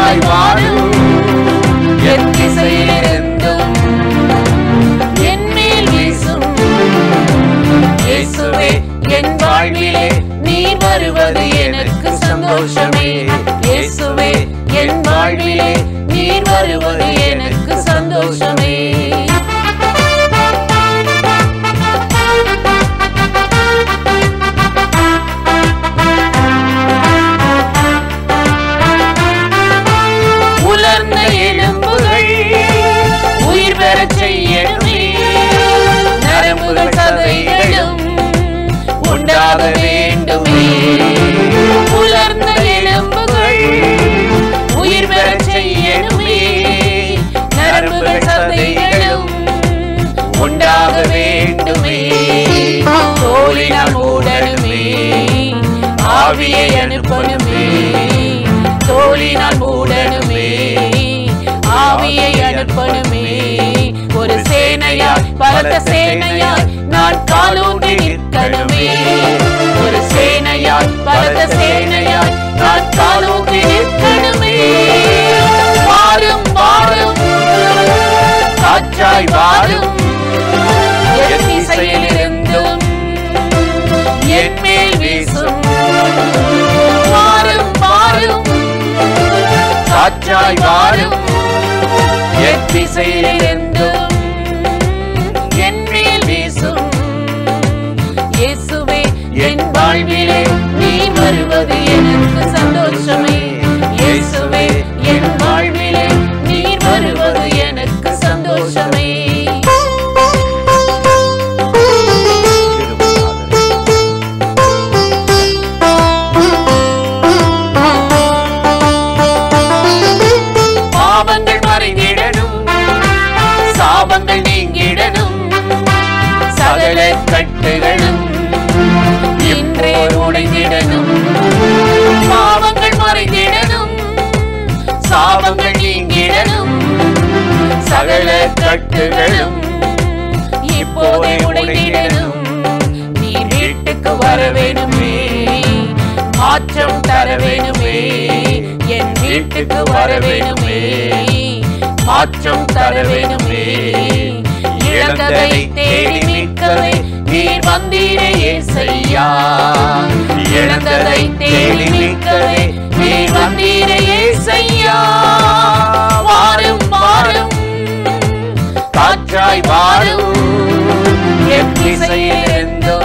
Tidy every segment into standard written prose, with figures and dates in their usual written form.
காற்றாய் வாரும் என் திசையிலிருந்தும் என் மேல் வீசும் இயேசுவே என் வாழ்விலே நீர் வருவது எனக்கு சந்தோஷமே இயேசுவே என் வாழ்விலே நீர் வருவது எனக்கு சந்தோஷமே உலர்ந்த எலும்புகள் உயிர் பெறச் செய்யணுமே நரம்புகள் சதைகளும் உண்டாக வேண்டுமே உலர்ந்த எலும்புகள் உயிர் பெறச் செய்யணுமே நரம்புகள் சதைகளும் உண்டாக வேண்டுமே தோலினால் மூடணுமே ஆவியை அனுப்பணுமே தோலினால் மூடணுமே ஆவியை அனுப்பணுமே ஒரு சேனையாய் பலத்த சேனையாய் நான் காலூன்றி நிற்கணுமே ஒரு சேனையாய் பலத்த சேனையாய் நான் காலூன்றி நிற்கணுமே வாரும் வாரும் காற்றாய் வாரும் என் திசையிலிருந்தும் என் மேல் வீசும் வாரும் வாரும் காற்றாய் வாரும் என் திசையிலிருந்தும் என் மேல் வீசும் இயேசுவே என் வாழ்விலே நீ வருவது எனக்கு சந்தோஷமே இயேசுவே என் வாழ்விலே நீ வருவது எனக்கு சந்தோஷமே பாவங்கள் மறைந்திடணும் சாபங்கள் நீங்கிடணும் சகல கட்டுகளும் இன்றே உடைந்திடணும் பாவங்கள் மறைந்திடணும் சாபங்கள் நீங்கிடணும் சகல கட்டுகளும் இப்போதே உடைந்திடணும் நீர் வீட்டுக்கு வர வேணுமே மாற்றம் தர வேணுமே என் வீட்டுக்கு வர வேணுமே மாற்றம் தர வேணுமே இழந்ததை தேடி மீட்கவே நீர் வந்தீரே இயேசையா இழந்ததை தேடி மீட்கவே நீர் வந்தீரே இயேசையா வாரும் வாரும் காற்றாய் வாரும் என் திசையிலிருந்தோ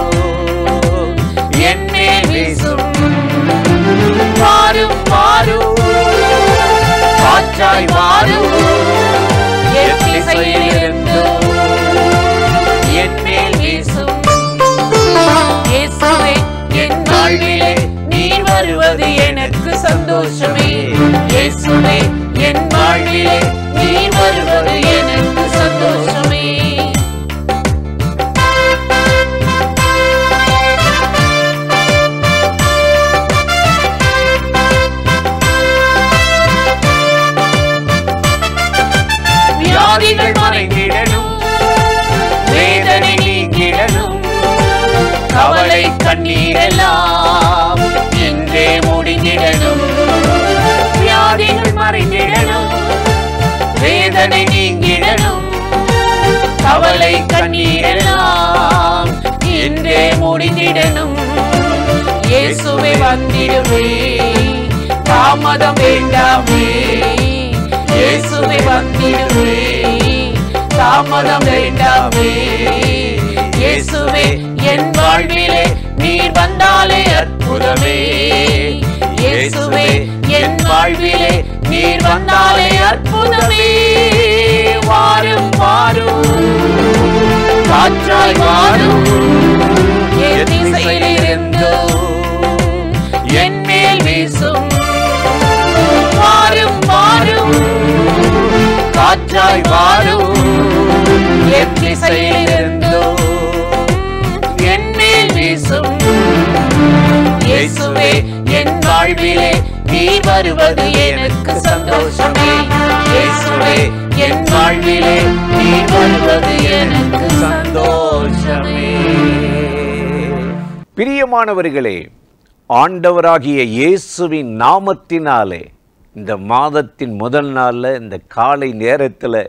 என் மேல் வீசும் வாரும் வாரும் காற்றாய் வாரும் என் திசையிலிருந்தோ என் மேல் வீசும் இயேசுவே என் வாழ்விலே நீர் வருவது எனக்கு சந்தோஷமே இயேசுவே என் வாழ்விலே நீர் வருவது எனக்கு சந்தோஷமே வியாதிகள் மறைந்திடணும் வேதனை நீங்கிடணும் கவலை கண்ணீரெல்லாம் இன்றே முடிந்திடணும் வியாதிகள் மறைந்திடணும் வேதனை நீங்கிடணும் கவலை கண்ணீரெல்லாம் இன்றே முடிந்திடணும் இயேசுவே வந்திடுவே தாமதம் வேண்டாமே இயேசுவே வந்திடுவே தாமதம் வேண்டாமே இயேசுவே என் வாழ்விலே நீர் வந்தாலே அற்புதமே இயேசுவே என் வாழ்விலே நீர் வந்தாலே அற்புதமே வாரும் வாரும் காற்றாய் வாரும் என் திசையிலிருந்தோ என் மேல் வீசும் வாரும் வாரும் காற்றாய் வாரும் என் திசையிலிருந்தோ என் மேல் வீசும் இயேசுவே என் வாழ்விலே நீர் வருவது எனக்கு சந்தோஷமே இயேசுவே என் வாழ்விலே நீர் வருவது எனக்கு சந்தோஷமே. பிரியமானவர்களே, ஆண்டவராகிய இயேசுவின் நாமத்தினாலே இந்த மாதத்தின் முதல் நாளில் இந்த காலை நேரத்தில்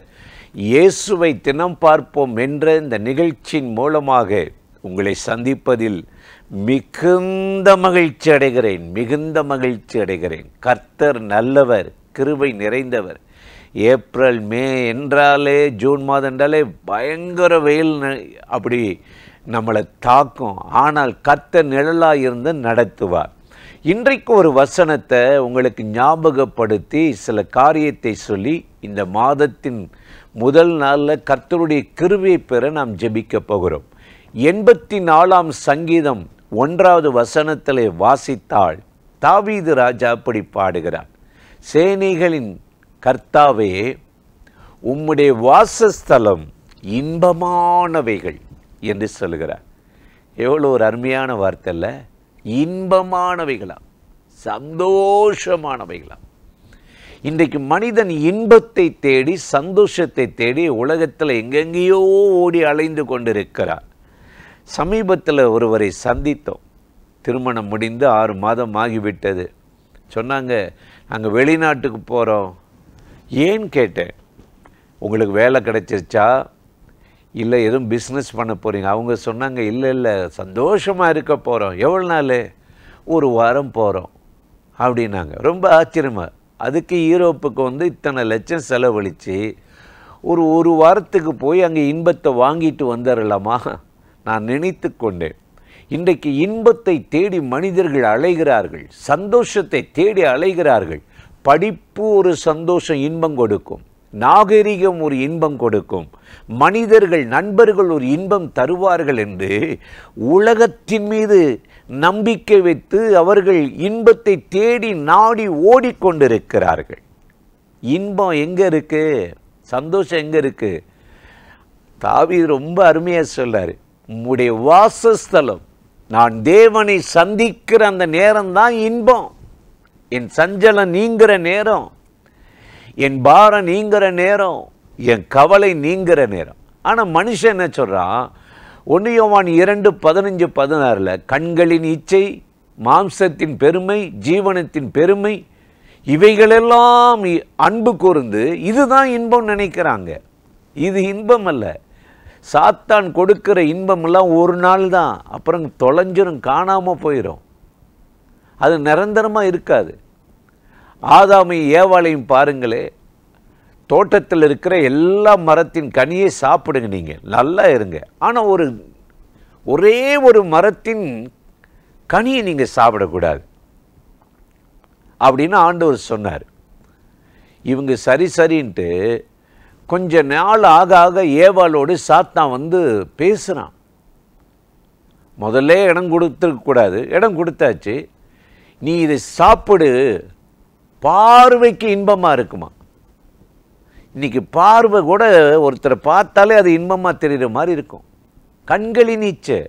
இயேசுவை தினம் பார்ப்போம் என்ற இந்த நிகழ்ச்சியின் மூலமாக உங்களை சந்திப்பதில் மிகுந்த மகிழ்ச்சி அடைகிறேன். கர்த்தர் நல்லவர், கிருபை நிறைந்தவர். ஏப்ரல் மே என்றாலே, ஜூன் மாதம் என்றாலே பயங்கர வெயில் அப்படி நம்மளை தாக்கும். ஆனால் கர்த்தர் நிழலாக இருந்து நடத்துவார். இன்றைக்கு ஒரு வசனத்தை உங்களுக்கு ஞாபகப்படுத்தி சில காரியத்தை சொல்லி இந்த மாதத்தின் முதல் நாளில் கர்த்தருடைய கிருபையை பெற நாம் ஜெபிக்க போகிறோம். 84ஆம் சங்கீதம் 1வது வசனத்திலே வாசித்தால் தாவீது ராஜா அப்படி பாடுகிறார். சேனைகளின் கர்த்தாவே, உம்முடைய வாசஸ்தலம் இன்பமானவைகள் என்று சொல்லுகிறார். எவ்வளோ ஒரு அருமையான வார்த்தை இல்லை? இன்பமானவைகளாம், சந்தோஷமானவைகளாம். இன்றைக்கு மனிதன் இன்பத்தை தேடி, சந்தோஷத்தை தேடி உலகத்தில் எங்கெங்கேயோ ஓடி அலைந்து கொண்டிருக்கிறார். சமீபத்தில் ஒருவரை சந்தித்தோம். திருமணம் முடிந்து 6 மாதம் ஆகிவிட்டது. சொன்னாங்க, நாங்கள் வெளிநாட்டுக்கு போகிறோம். ஏன்னு கேட்டேன். உங்களுக்கு வேலை கிடைச்சிருச்சா, இல்லை எதுவும் பிஸ்னஸ் பண்ண போகிறீங்க? அவங்க சொன்னாங்க, இல்லை சந்தோஷமாக இருக்க போகிறோம். எவ்வளோ நாள்? 1 வாரம் போகிறோம் அப்படின்னாங்க. ரொம்ப ஆச்சரியமாக. அதுக்கு யூரோப்புக்கு வந்து இத்தனை லட்சம் செலவழித்து ஒரு வாரத்துக்கு போய் அங்கே இன்பத்தை வாங்கிட்டு வந்துடலாமா? நான் நினைத்து கொண்டேன். இன்றைக்கு இன்பத்தை தேடி மனிதர்கள் அலைகிறார்கள், சந்தோஷத்தை தேடி அலைகிறார்கள். படிப்பு ஒரு சந்தோஷம், இன்பம் கொடுக்கும். நாகரிகம் ஒரு இன்பம் கொடுக்கும். மனிதர்கள், நண்பர்கள் ஒரு இன்பம் தருவார்கள் என்று உலகத்தின் மீது நம்பிக்கை வைத்து அவர்கள் இன்பத்தை தேடி நாடி ஓடிக்கொண்டிருக்கிறார்கள். இன்பம் எங்கே இருக்கு? சந்தோஷம் எங்கே இருக்கு? தாவீது ரொம்ப அருமையாக சொல்றாரு, உம்முடைய வாசஸ்தலம், நான் தேவனை சந்திக்கிற அந்த நேரம்தான் இன்பம். என் சஞ்சலம் நீங்கிற நேரம், என் பாரம் நீங்கிற நேரம், என் கவலை நீங்கிற நேரம். ஆனால் மனுஷன் என்ன சொல்கிறான்? 1 யோவான் 2:15-16 கண்களின் இச்சை, மாம்சத்தின் பெருமை, ஜீவனத்தின் பெருமை, இவைகளெல்லாம் அன்பு கூர்ந்து இதுதான் இன்பம் நினைக்கிறாங்க. இது இன்பம் அல்ல. சாத்தான் கொடுக்கிற இன்பமெல்லாம் ஒரு நாள் தான், அப்புறம் தொலைஞ்சிரும், காணாமல் போயிடும். அது நிரந்தரமாக இருக்காது. ஆதாமையும் ஏவாளையும் பாருங்களே, தோட்டத்தில் இருக்கிற எல்லா மரத்தின் கனியை சாப்பிடுங்க, நீங்கள் நல்லா இருங்க. ஆனால் ஒரே ஒரு மரத்தின் கனியை நீங்கள் சாப்பிடக்கூடாது அப்படின்னு ஆண்டவர் சொன்னார். இவங்க சரின்ட்டு கொஞ்ச நாள் ஆக ஏவாளோடு சாத்தான் வந்து பேசுகிறான். முதல்ல இடம் கொடுத்துருக்கக்கூடாது, இடம் கொடுத்தாச்சு. நீ இதை சாப்பிடு, பார்வைக்கு இன்பமாக இருக்குமா. இன்றைக்கி பார்வை கூட ஒருத்தரை பார்த்தாலே அது இன்பமாக தெரிகிற மாதிரி இருக்கும். கண்களின் இச்சை.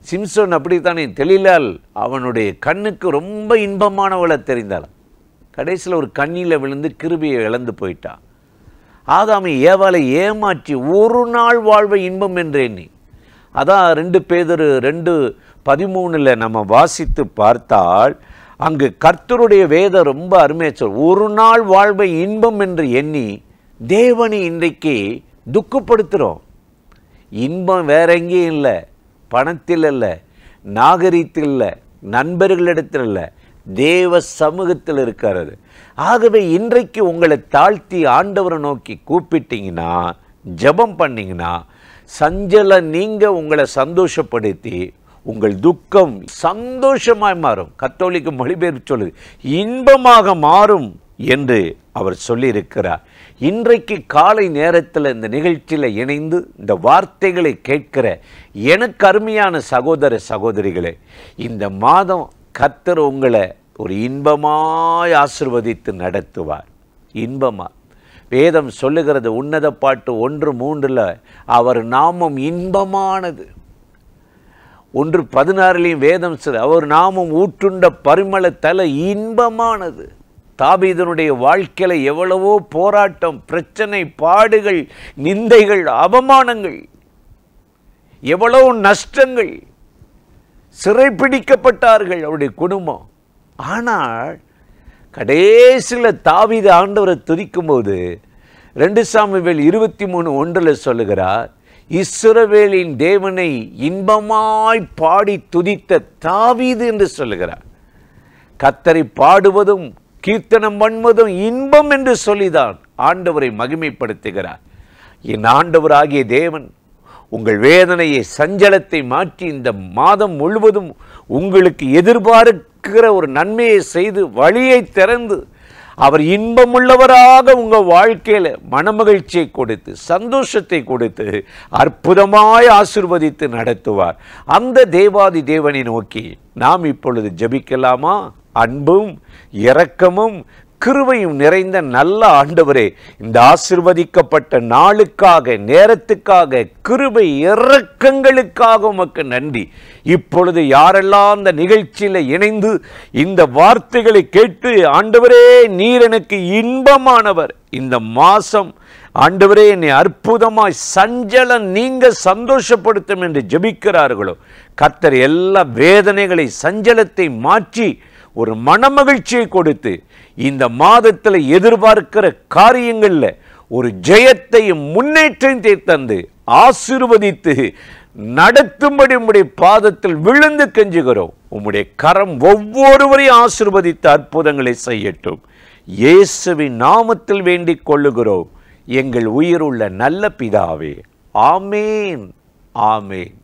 சிம்சோன் அப்படித்தானே, தெளிலால் அவனுடைய கண்ணுக்கு ரொம்ப இன்பமானவளை தெரிந்தாள். கடைசியில் ஒரு கண்ணியில் விழுந்து கிருபையை இழந்து போயிட்டான். ஆதாமை ஏவாளை ஏமாற்றி ஒரு நாள் வாழ்வை இன்பம் என்று எண்ணி. அதான் 2 பேதுரு 2:13 நம்ம வாசித்து பார்த்தால் அங்கு கர்த்தருடைய வேதம் ரொம்ப அருமையாக சொல், ஒரு நாள் வாழ்வை இன்பம் என்று எண்ணி தேவனை இன்றைக்கு துக்கப்படுத்துகிறோம். இன்பம் வேற எங்கேயும் இல்லை, பணத்தில் இல்லை, நாகரிகத்தில் இல்லை, நண்பர்களிடத்தில் இல்லை, தேவ சமூகத்தில் இருக்கிறது. ஆகவே இன்றைக்கு உங்களை தாழ்த்தி ஆண்டவரை நோக்கி கூப்பிட்டீங்கன்னா, ஜெபம் பண்ணிங்கன்னா, சஞ்சலம் நீங்க உங்களை சந்தோஷப்படுத்தி உங்கள் துக்கம் சந்தோஷமாய் மாறும். கத்தோலிக்க மொழிபெயர்ப்பு சொல்லுது, இன்பமாக மாறும் என்று அவர் சொல்லியிருக்கிறார். இன்றைக்கு காலை நேரத்தில் இந்த நிகழ்ச்சியில் இணைந்து இந்த வார்த்தைகளை கேட்கிற எனக்கு அருமையான சகோதர சகோதரிகளே, இந்த மாதம் கர்த்தர் உங்களை ஒரு இன்பமாய் ஆசீர்வதித்து நடத்துவார். இன்பமா வேதம் சொல்லுகிறது, உன்னத பாட்டு 1:3 அவர் நாமம் இன்பமானது. 1:16 வேதம் சொல்ல, அவர் நாமம் ஊற்றுண்ட பரிமள தலை இன்பமானது. தாவீதனுடைய வாழ்க்கையில் எவ்வளவோ போராட்டம், பிரச்சனை, பாடுகள், நிந்தைகள், அவமானங்கள், எவ்வளவு நஷ்டங்கள், சிறைப்பிடிக்கப்பட்டார்கள் அவருடைய குடும்பம். ஆனால் கடைசியில் தாவீது ஆண்டவரை துதிக்கும்போது 2 சாமுவேல் 23:1 சொல்லுகிறார், இஸ்ரவேலின் தேவனை இன்பமாய் பாடி துதித்த தாவீது என்று சொல்லுகிறார். கர்த்தரை பாடுவதும் கீர்த்தனம் பண்ணுவதும் இன்பம் என்று சொல்லிதான் ஆண்டவரை மகிமைப்படுத்துகிறார். என் ஆண்டவராகிய தேவன் உங்கள் வேதனையை, சஞ்சலத்தை மாற்றி இந்த மாதம் முழுவதும் உங்களுக்கு எதிர்பார்க்கிற ஒரு நன்மையை செய்து வழியை திறந்து அவர் இன்பமுள்ளவராக உங்கள் வாழ்க்கையில் மனமகிழ்ச்சியை கொடுத்து சந்தோஷத்தை கொடுத்து அற்புதமாய் ஆசீர்வதித்து நடத்துவார். அந்த தேவாதி தேவனை நோக்கி நாம் இப்பொழுது ஜெபிக்கலாமா? அன்பும் இரக்கமும் கிருபையும் நிறைந்த நல்ல ஆண்டவரே, இந்த ஆசீர்வதிக்கப்பட்ட நாளுக்காக, நேரத்துக்காக, கிருபை இரக்கங்களுக்காக உமக்கு நன்றி. இப்பொழுது யாரெல்லாம் அந்த நிகழ்ச்சியில் இணைந்து இந்த வார்த்தைகளை கேட்டு, ஆண்டவரே நீர் எனக்கு இன்பமானவர், இந்த மாசம் ஆண்டவரே என்னை அற்புதமாய் சஞ்சலம் நீங்க சந்தோஷப்படுத்தும் என்று ஜெபிக்கிறார்களோ, கர்த்தர் எல்லா வேதனைகளை, சஞ்சலத்தை மாற்றி ஒரு மனமகிழ்ச்சியை கொடுத்து இந்த மாதத்தில் எதிர்பார்க்கிற காரியங்களில் ஒரு ஜெயத்தையும் முன்னேற்றத்தையும் தந்து ஆசீர்வதித்து நடத்தும்படி உம்முடைய பாதத்தில் விழுந்து கெஞ்சுகிறோம். உம்முடைய கரம் ஒவ்வொருவரையும் ஆசீர்வதித்து அற்புதங்களை செய்யட்டும். இயேசுவின் நாமத்தில் வேண்டிக் கொள்ளுகிறோம் எங்கள் உயிருள்ள நல்ல பிதாவே. ஆமேன், ஆமேன்.